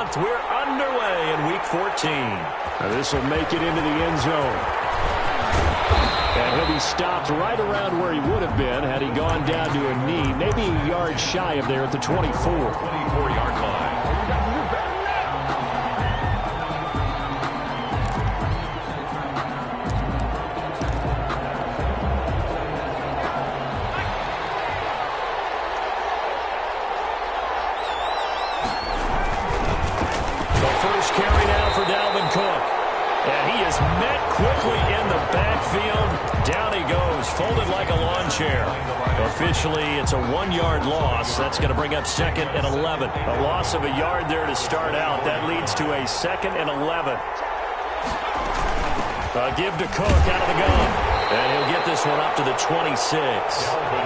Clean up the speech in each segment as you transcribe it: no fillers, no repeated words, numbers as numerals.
count. We're underway in Week 14. This will make it into the end zone. And he'll be stopped right around where he would have been had he gone down to a knee, maybe a yard shy of there at the 24. 24-yard line. And he is met quickly in the backfield. Down he goes, folded like a lawn chair. Officially, it's a 1-yard loss. That's going to bring up 2nd and 11. A loss of a yard there to start out. That leads to a 2nd and 11. Give to Cook out of the gun. And he'll get this one up to the 26.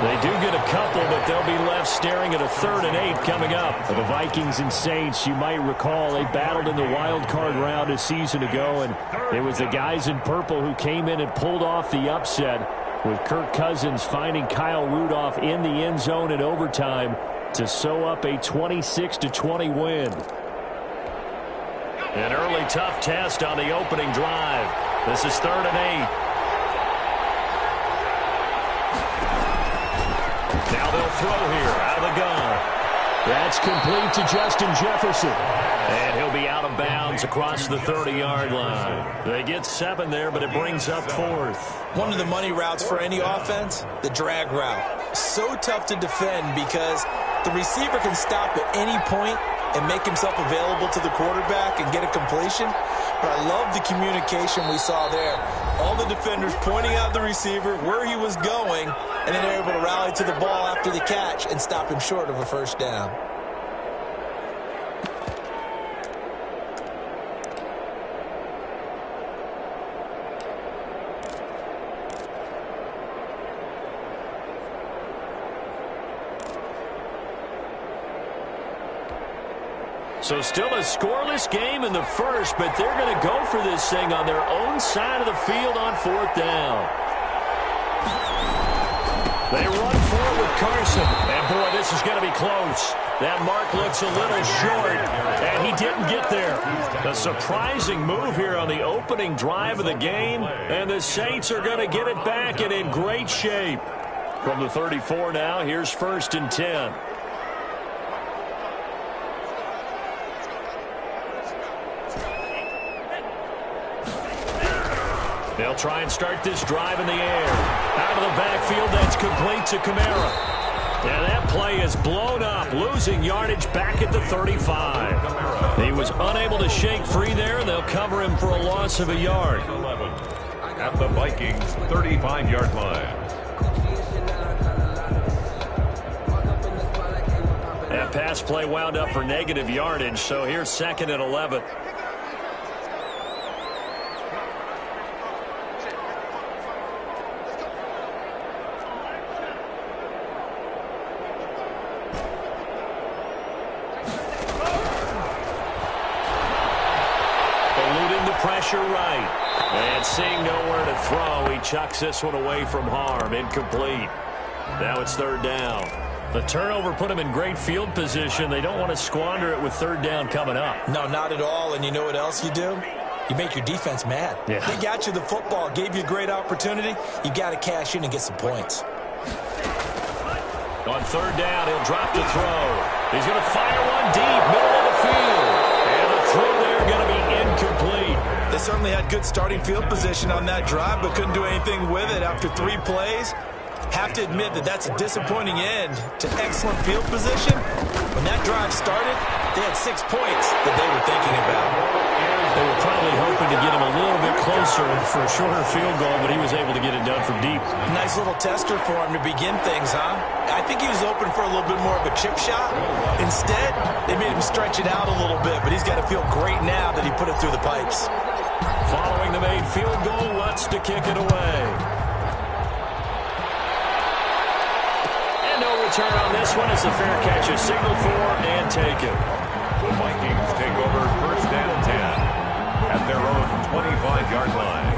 They do get a couple, but they'll be left staring at a 3rd and 8 coming up. The Vikings and Saints, you might recall, they battled in the wild card round a season ago, and it was the guys in purple who came in and pulled off the upset, with Kirk Cousins finding Kyle Rudolph in the end zone in overtime to sew up a 26-20 win. An early tough test on the opening drive. This is 3rd and 8. Now they'll throw here out of the gun. That's complete to Justin Jefferson. And he'll be out of bounds across the 30-yard line. They get 7 there, but it brings up 4th. One of the money routes for any offense, the drag route. So tough to defend because the receiver can stop at any point and make himself available to the quarterback and get a completion. But I love the communication we saw there. All the defenders pointing out the receiver, where he was going, and then they're able to rally to the ball after the catch and stop him short of a first down. So still a scoreless game in the first, but they're going to go for this thing on their own side of the field on 4th down. They run for it with Carson. And, boy, this is going to be close. That mark looks a little short, and he didn't get there. A surprising move here on the opening drive of the game, and the Saints are going to get it back and in great shape. From the 34 now, here's 1st and 10. They'll try and start this drive in the air. Out of the backfield, that's complete to Kamara. And that play is blown up, losing yardage back at the 35. He was unable to shake free there, and they'll cover him for a loss of a yard. At the Vikings' 35-yard line. That pass play wound up for negative yardage, so here's 2nd and 11. Pressure right. And seeing nowhere to throw, he chucks this one away from harm. Incomplete. Now it's 3rd down. The turnover put him in great field position. They don't want to squander it with 3rd down coming up. No, not at all. And you know what else you do? You make your defense mad. Yeah. They got you the football, gave you a great opportunity. You got to cash in and get some points. On 3rd down, he'll drop to throw. He's going to fire one deep, middle of the field. And the throw there going to be incomplete. They certainly had good starting field position on that drive, but couldn't do anything with it after 3 plays. Have to admit that that's a disappointing end to excellent field position. When that drive started, they had 6 points that they were thinking about. They were probably hoping to get him a little bit closer for a shorter field goal, but he was able to get it done from deep. Nice little tester for him to begin things, huh? I think he was open for a little bit more of a chip shot. Instead, they made him stretch it out a little bit, but he's got to feel great now that he put it through the pipes. Following the made field goal, wants to kick it away. And no return on this one as the fair catch is signaled for and taken. The Vikings take over 1st and 10 at their own 25-yard line.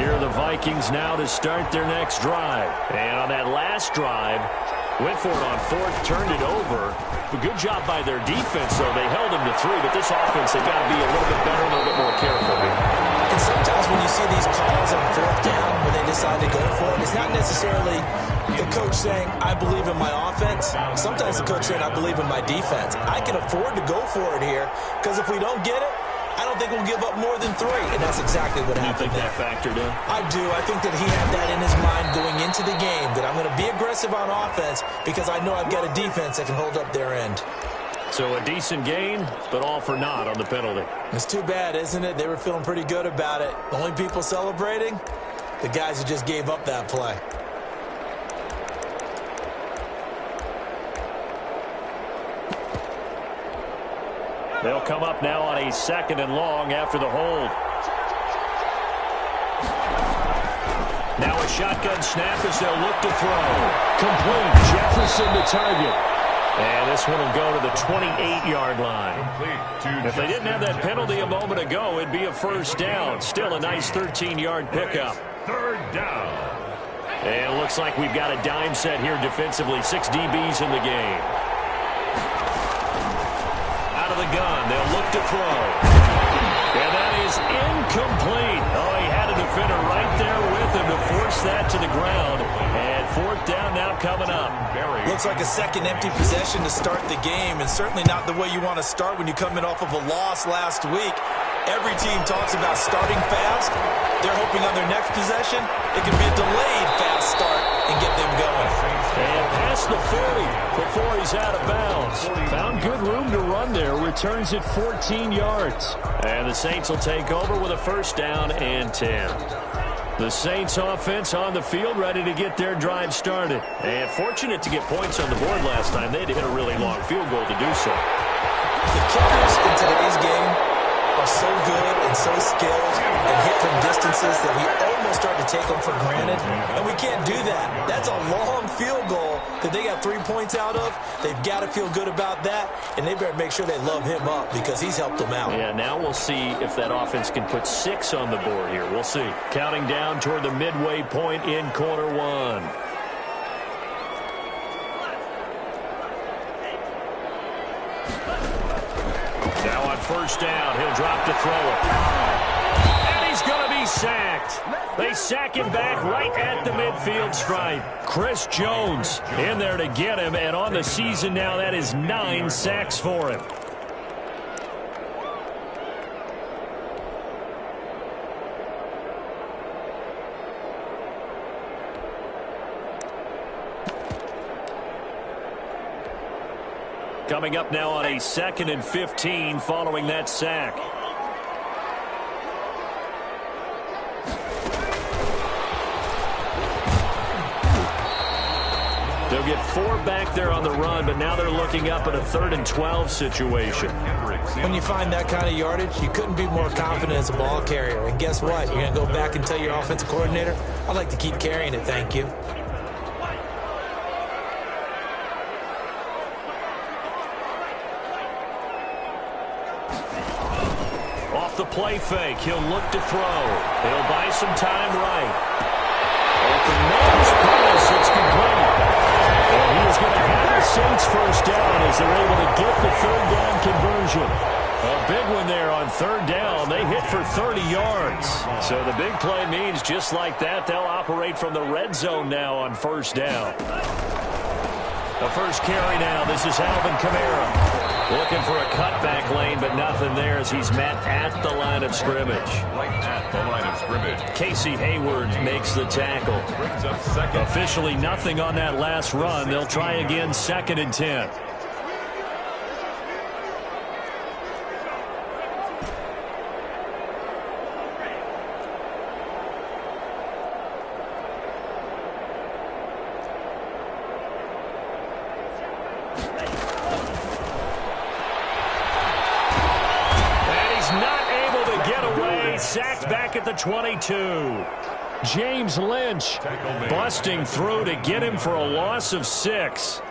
Here are the Vikings now to start their next drive. And on that last drive, went for it on fourth, turned it over. A good job by their defense, though. They held them to 3, but this offense, they've got to be a little bit better, a little bit more careful here. And sometimes when you see these calls on fourth down, when they decide to go for it, it's not necessarily the coach saying, I believe in my offense. Sometimes the coach saying, I believe in my defense. I can afford to go for it here, because if we don't get it, I don't think we'll give up more than 3, and that's exactly what happened. You think that factored in? I do. I think that he had that in his mind going into the game, that I'm going to be aggressive on offense because I know I've got a defense that can hold up their end. So a decent gain, but all for naught on the penalty. It's too bad, isn't it? They were feeling pretty good about it. The only people celebrating, the guys who just gave up that play. They'll come up now on a 2nd and long after the hold. Now a shotgun snap as they'll look to throw. Complete. Jefferson to target. And this one will go to the 28-yard line. If they didn't have that penalty a moment ago, it'd be a first down. Still a nice 13-yard pickup. 3rd down. And it looks like we've got a dime set here defensively. 6 DBs in the game. The gun. They'll look to throw. And that is incomplete. Oh, he had a defender right there with him to force that to the ground. And 4th down now coming up. Looks like a second empty possession to start the game, and certainly not the way you want to start when you come in off of a loss last week. Every team talks about starting fast. They're hoping on their next possession, it can be a delayed fast start and get them going. And past the 40 before he's out of bounds. Found good room to run there. Returns it 14 yards. And the Saints will take over with a 1st down and 10. The Saints offense on the field, ready to get their drive started. And fortunate to get points on the board last time. They had to hit a really long field goal to do so. The kickers in today's game are so good and so skilled and hit from distances that we almost start to take them for granted. And we can't do that. That's a long field goal that they got 3 points out of. They've got to feel good about that, and they better make sure they love him up because he's helped them out. Yeah, now we'll see if that offense can put 6 on the board here. We'll see. Counting down toward the midway point in quarter 1. Now on 1st down, he'll drop to throw it. And he's going to be sacked. They sack him back right at the midfield stripe. Chris Jones in there to get him, and on the season now, that is 9 sacks for him. Coming up now on a 2nd and 15 following that sack. They'll get 4 back there on the run, but now they're looking up at a 3rd and 12 situation. When you find that kind of yardage, you couldn't be more confident as a ball carrier. And guess what? You're going to go back and tell your offensive coordinator, I'd like to keep carrying it, thank you. The play fake. He'll look to throw. He'll buy some time right. Open nose pass. It's complete. And he is going to have the Saints 1st down as they're able to get the 3rd down conversion. A big one there on 3rd down. They hit for 30 yards. So the big play means just like that, they'll operate from the red zone now on 1st down. The first carry now. This is Alvin Kamara. Looking for a cutback lane, but nothing there as he's met at the line of scrimmage. Right at the line of scrimmage. Casey Hayward makes the tackle. Brings up 2nd. Officially nothing on that last run. They'll try again 2nd and 10. Sacked back at the 22. James Lynch busting through to get him for a loss of 6.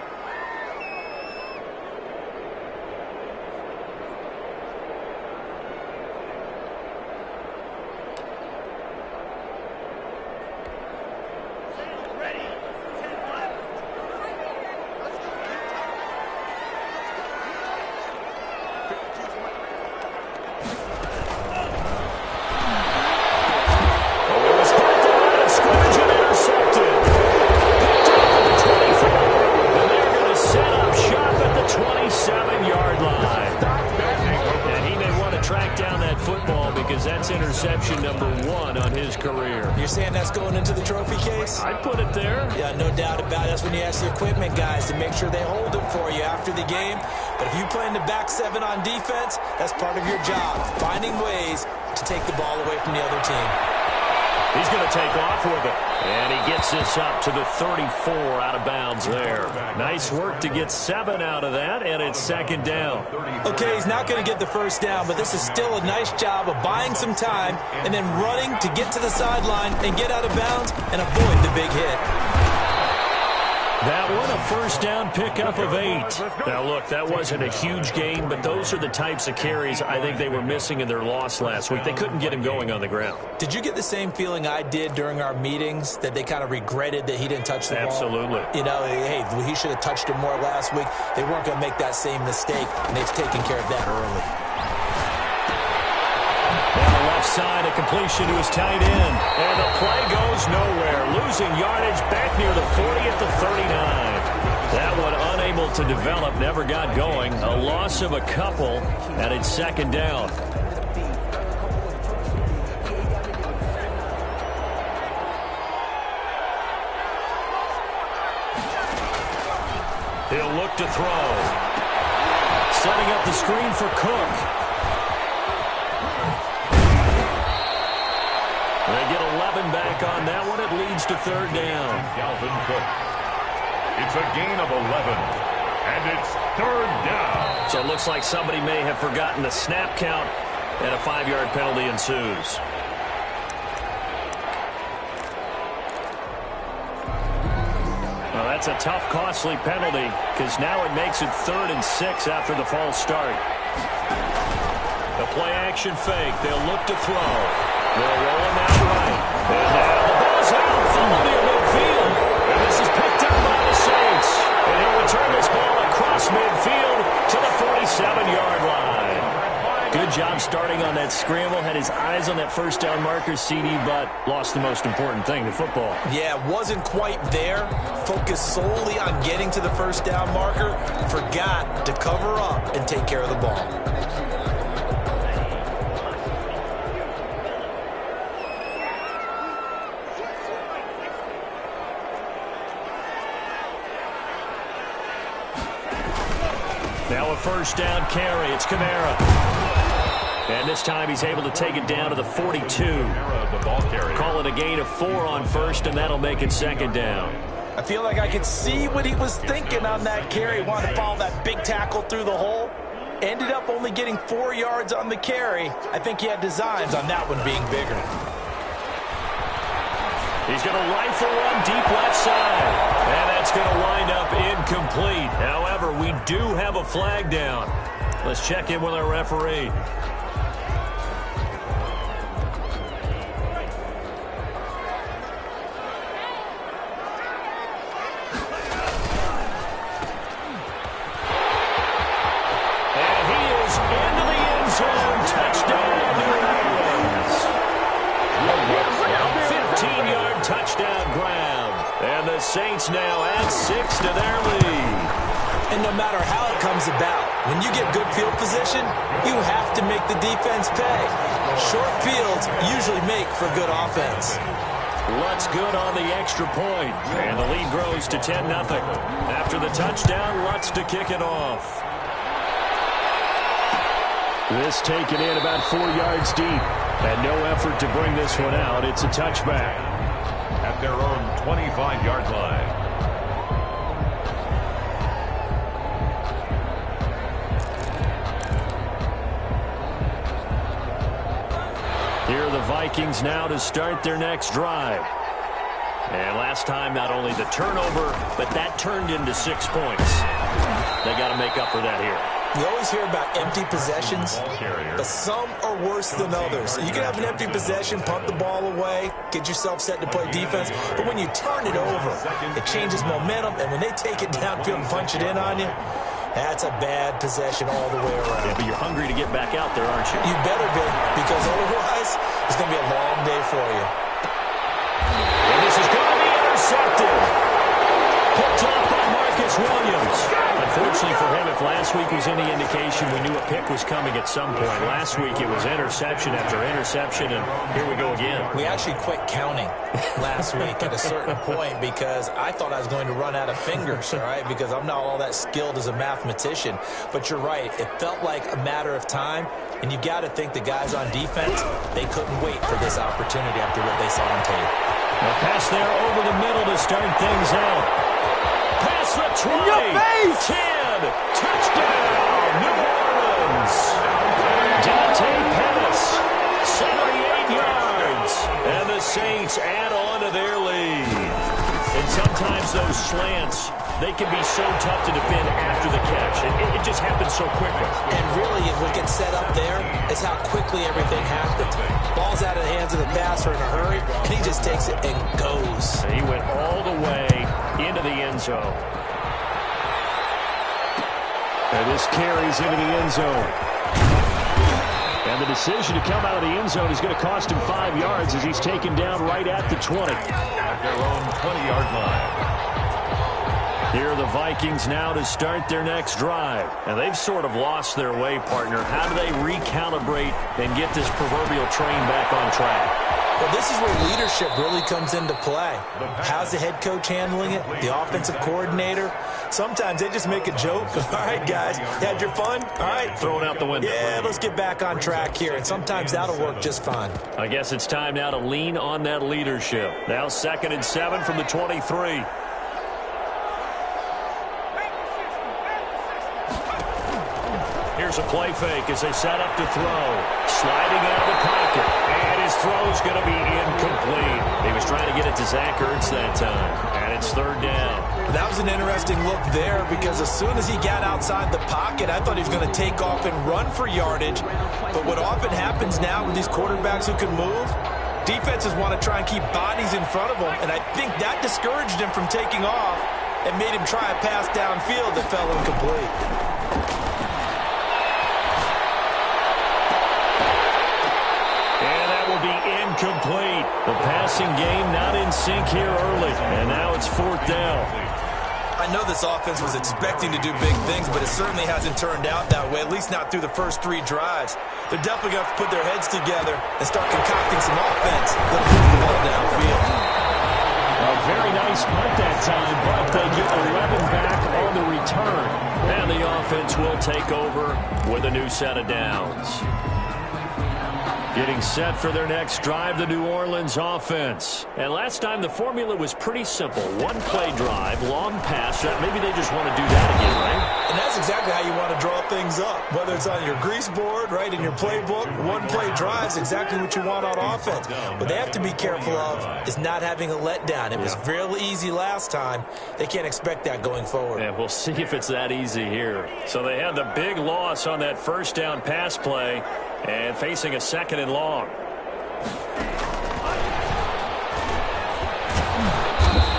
saying that's going into the trophy case? I'd put it there. Yeah, no doubt about it. That's when you ask the equipment guys to make sure they hold it for you after the game. But if you play in the back seven on defense, that's part of your job, finding ways to take the ball away from the other team. He's going to take off with it. And he gets this up to the 34 out of bounds there. Nice work to get 7 out of that, and it's second down. Okay, he's not going to get the first down, but this is still a nice job of buying some time and then running to get to the sideline and get out of bounds and avoid the big hit. That one, a first down pickup of 8. Now, look, that wasn't a huge gain, but those are the types of carries I think they were missing in their loss last week. They couldn't get him going on the ground. Did you get the same feeling I did during our meetings, that they kind of regretted that he didn't touch the ball? Absolutely. You know, hey, he should have touched it more last week. They weren't going to make that same mistake, and they've taken care of that early. On the left side, a completion to his tight end. And the play goes nowhere. Losing yardage back near the 40 at the 39. That one unable to develop, never got going. A loss of a couple, and it's second down. He'll look to throw. Setting up the screen for Cook. They get 11 back on that one. It leads to third down. Dalvin Cook. It's a gain of 11, and it's third down. So it looks like somebody may have forgotten the snap count, and a 5-yard penalty ensues. Well, that's a tough, costly penalty, because now it makes it 3rd and 6 after the false start. The play-action fake. They'll look to throw. They'll roll him out right. And now the ball's out. Followed in midfield. And this is picked up by the Saints. And he'll return this ball across midfield to the 47-yard line. Good job starting on that scramble. Had his eyes on that first down marker, CD, but lost the most important thing, the football. Yeah, wasn't quite there. Focused solely on getting to the first down marker. Forgot to cover up and take care of the ball. Now a first down carry. It's Kamara. And this time he's able to take it down to the 42. Call it a gain of 4 on first, and that'll make it second down. I feel like I could see what he was thinking on that carry. Wanted to follow that big tackle through the hole. Ended up only getting 4 yards on the carry. I think he had designs on that one being bigger. He's going to rifle one deep left side. And that's going to wind up incomplete. However, we do have a flag down. Let's check in with our referee. And he is into the end zone. Touchdown, New Orleans. 15-yard touchdown grab. And the Saints now add 6 to their lead. And no matter how it comes about, when you get good field position, you have to make the defense pay. Short fields usually make for good offense. Lutz good on the extra point. And the lead grows to 10-0. After the touchdown, Lutz to kick it off. This taken in about 4 yards deep. And no effort to bring this one out. It's a touchback. At their own 25-yard line. Here are the Vikings now to start their next drive. And last time, not only the turnover, but that turned into 6 points. They got to make up for that here. You always hear about empty possessions, but some are worse than others. You can have an empty possession, punt the ball away, get yourself set to play defense, but when you turn it over, it changes momentum, and when they take it downfield and punch it in on you, that's a bad possession all the way around. Yeah, but you're hungry to get back out there, aren't you? You better be, because otherwise, it's going to be a long day for you. And this is going to be intercepted. Picked off by Marcus Williams. Unfortunately for him, if last last week was any indication, we knew a pick was coming at some point. Last week it was interception after interception, and here we go again. We actually quit counting last week at a certain point because I thought I was going to run out of fingers, all right, because I'm not all that skilled as a mathematician. But you're right. It felt like a matter of time, and you got to think the guys on defense, they couldn't wait for this opportunity after what they saw on tape. A pass there over the middle to start things out. Pass the 20. 10. Touchdown, New Orleans. Dante Pettis, 78 yards. And the Saints add on to their lead. And sometimes those slants, they can be so tough to defend after the catch. It just happens so quickly. And really, what gets set up there is how quickly everything happens. Ball's out of the hands of the passer in a hurry, and he just takes it and goes. He went all the way into the end zone. And this carries into the end zone. And the decision to come out of the end zone is going to cost him 5 yards as he's taken down right at the 20. At their own 20-yard line. Here are the Vikings now to start their next drive. And they've sort of lost their way, partner. How do they recalibrate and get this proverbial train back on track? Well, this is where leadership really comes into play. How's the head coach handling it? The offensive coordinator? Sometimes they just make a joke. All right, guys, had your fun? All right. Throw it out the window. Yeah, let's get back on track here. And sometimes that'll work just fine. I guess it's time now to lean on that leadership. Now 2nd and 7 from the 23. Here's a play fake as they set up to throw. Sliding out of the pocket. And his throw's going to be incomplete. He was trying to get it to Zach Ertz that time. And it's 3rd down. That was an interesting look there because as soon as he got outside the pocket, I thought he was going to take off and run for yardage. But what often happens now with these quarterbacks who can move, defenses want to try and keep bodies in front of them. And I think that discouraged him from taking off and made him try a pass downfield that fell incomplete. Incomplete. The passing game not in sync here early. And now it's 4th down. I know this offense was expecting to do big things, but it certainly hasn't turned out that way, at least not through the first 3 drives. They're definitely going to have to put their heads together and start concocting some offense. They'll move the ball downfield. A very nice punt that time, but they get 11 back on the return. And the offense will take over with a new set of downs. Getting set for their next drive, the New Orleans offense. And last time, the formula was pretty simple. 1-play drive, long pass. Maybe they just want to do that again, right? And that's exactly how you want to draw things up. Whether it's on your grease board, right, in your playbook, 1-play drive is exactly what you want on offense. What they have to be careful of is not having a letdown. It was real easy last time. They can't expect that going forward. Yeah, we'll see if it's that easy here. So they had the big loss on that 1st down pass play. And facing a 2nd and long.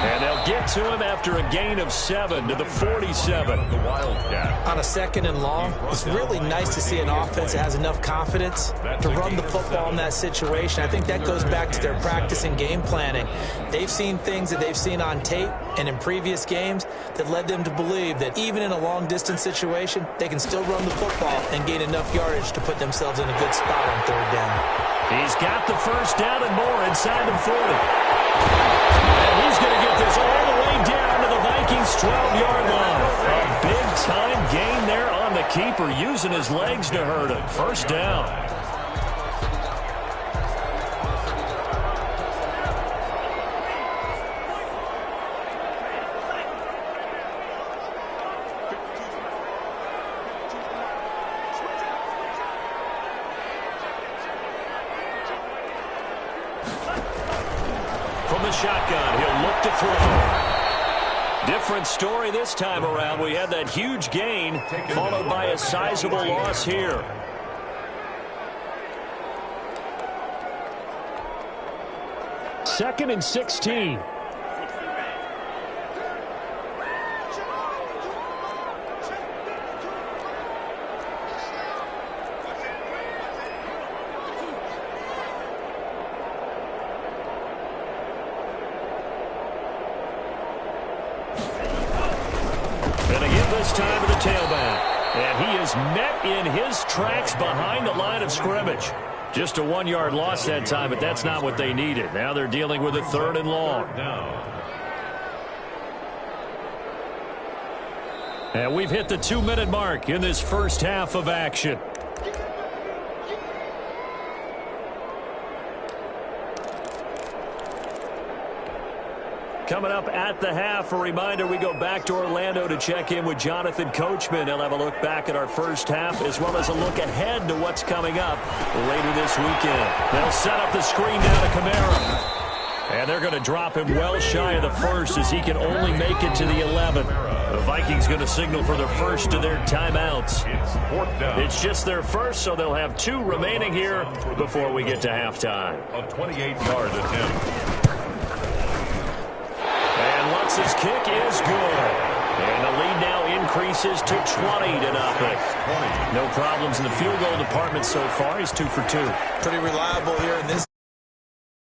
And they'll get to him after a gain of 7 to the 47. The Wildcat. On a 2nd and long, it's really nice to see an offense that has enough confidence to run the football in that situation. I think that goes back to their practice and game planning. They've seen things that they've seen on tape and in previous games that led them to believe that even in a long-distance situation, they can still run the football and gain enough yardage to put themselves in a good spot on 3rd down. He's got the 1st down and more inside the 40. And he's going to get this all the way down to the Vikings' 12-yard line. A big-time gain there on the keeper, using his legs to hurt him. 1st down. From the shotgun, he'll look to throw. Different story this time around. We had that huge gain, followed by a sizable loss here. Second and 16. And again this time to the tailback. And he is met in his tracks behind the line of scrimmage. Just a 1-yard loss that time, but that's not what they needed. Now they're dealing with a 3rd and long. And we've hit the 2-minute mark in this first half of action. Coming up at the half, a reminder, we go back to Orlando to check in with Jonathan Coachman. He'll have a look back at our first half as well as a look ahead to what's coming up later this weekend. They'll set up the screen down to Kamara. And they're going to drop him well shy of the first as he can only make it to the 11. The Vikings going to signal for their first of their timeouts. It's 4th down. It's just their first, so they'll have 2 remaining here before we get to halftime. A 28-yard attempt. And Lutz's kick is good. And the lead now increases to 20-0. No problems in the field goal department so far. He's 2 for 2. Pretty reliable here in this